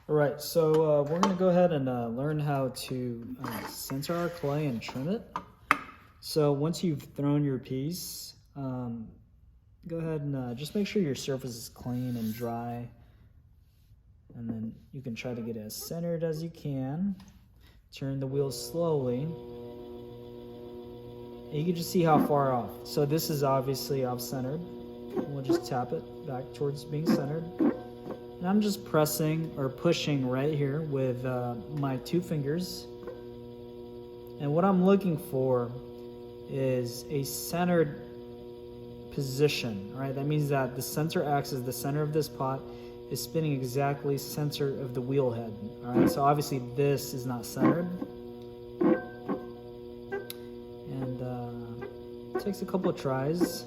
All right, so we're gonna go ahead and learn how to censor our clay and trim it. So once you've thrown your piece, go ahead and just make sure your surface is clean and dry. And then you can try to get it as centered as you can. Turn the wheel slowly. And you can just see how far off. So this is obviously off-centered. We'll just tap it back towards being centered. And I'm just pressing or pushing right here with my 2 fingers. And what I'm looking for is a centered position, right? That means that the center axis, the center of this pot, is spinning exactly center of the wheel head. All right, so obviously this is not centered. And it takes a couple of tries.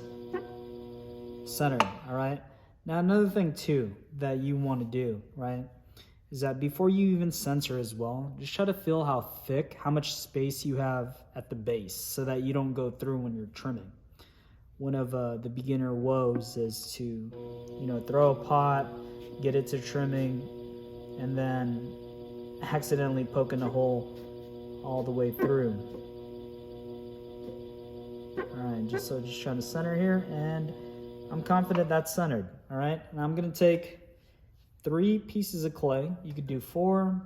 Centered, all right? Now another thing too that you want to do, right, is that before you even censor as well, just try to feel how thick, how much space you have at the base so that you don't go through when you're trimming. One of the beginner woes is to, throw a pot, get it to trimming, and then accidentally poking a hole all the way through. All right, just trying to center here, and I'm confident that's centered. All right, now I'm gonna take 3 pieces of clay. You could do 4.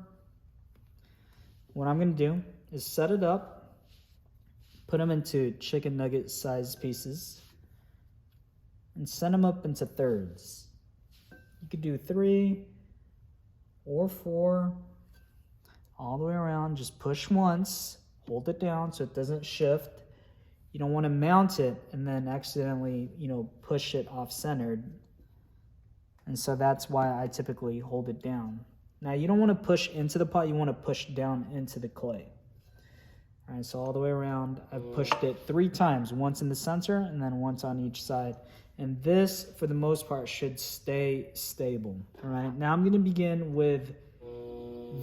What I'm gonna do is set it up, put them into chicken nugget sized pieces, and send them up into thirds. You could do 3 or 4, all the way around. Just push once, hold it down so it doesn't shift. You don't want to mount it and then accidentally, push it off-centered. And so that's why I typically hold it down. Now you don't want to push into the pot, you want to push down into the clay. All right, so all the way around, I've pushed it 3 times, once in the center and then once on each side. And this, for the most part, should stay stable. All right, now I'm going to begin with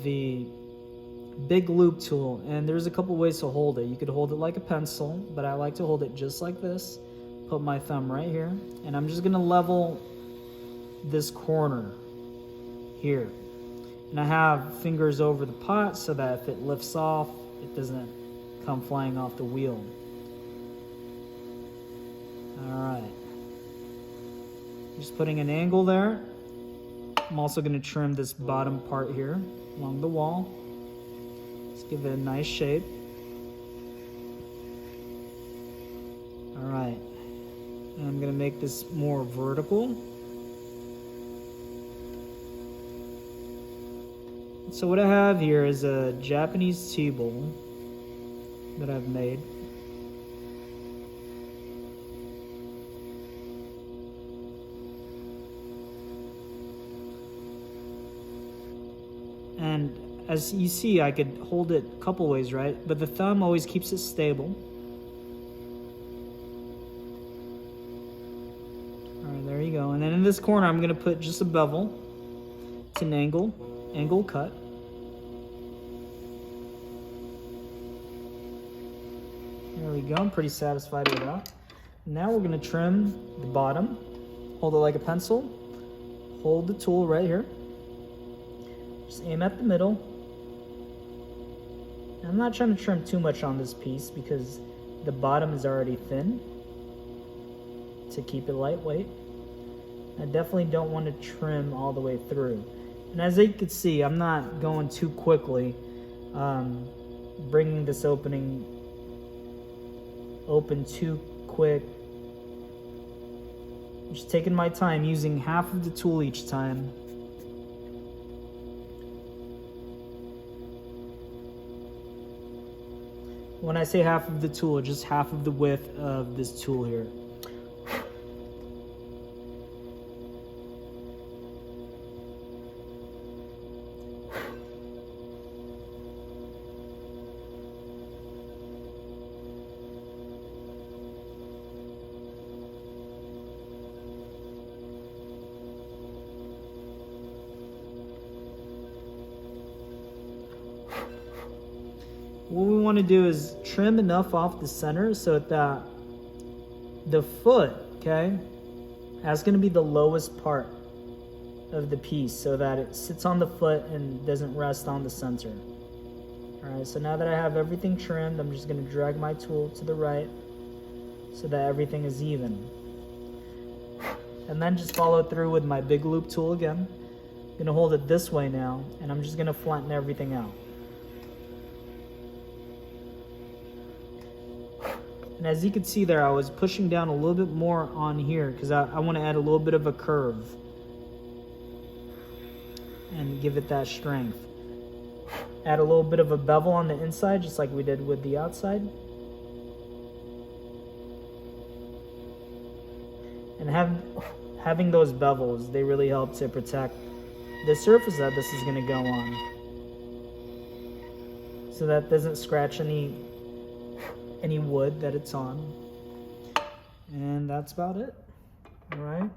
the big loop tool, and there's a couple ways to hold it. You could hold it like a pencil, but I like to hold it just like this. Put my thumb right here, and I'm just going to level this corner here. And I have fingers over the pot so that if it lifts off, it doesn't come flying off the wheel. All right. Just putting an angle there. I'm also going to trim this bottom part here along the wall. Let's give it a nice shape. All right. And I'm going to make this more vertical. So what I have here is a Japanese tea bowl that I've made. And as you see, I could hold it a couple ways, right? But the thumb always keeps it stable. All right, there you go. And then in this corner, I'm going to put just a bevel. It's an angle cut. There we go. I'm pretty satisfied with that. Now we're going to trim the bottom. Hold it like a pencil. Hold the tool right here. Just aim at the middle. I'm not trying to trim too much on this piece because the bottom is already thin to keep it lightweight. I definitely don't want to trim all the way through. And as you can see, I'm not going too quickly, bringing this opening open too quick. Just taking my time, using half of the tool each time. When I say half of the tool, just half of the width of this tool here. What we want to do is trim enough off the center so that the foot, okay, that's going to be the lowest part of the piece so that it sits on the foot and doesn't rest on the sensor. Alright, so now that I have everything trimmed, I'm just going to drag my tool to the right so that everything is even. And then just follow through with my big loop tool again. I'm going to hold it this way now, and I'm just going to flatten everything out. And as you can see there, I was pushing down a little bit more on here because I want to add a little bit of a curve and give it that strength. Add a little bit of a bevel on the inside, just like we did with the outside. And having those bevels, they really help to protect the surface that this is going to go on, so that doesn't scratch any wood that it's on. And that's about it. All right.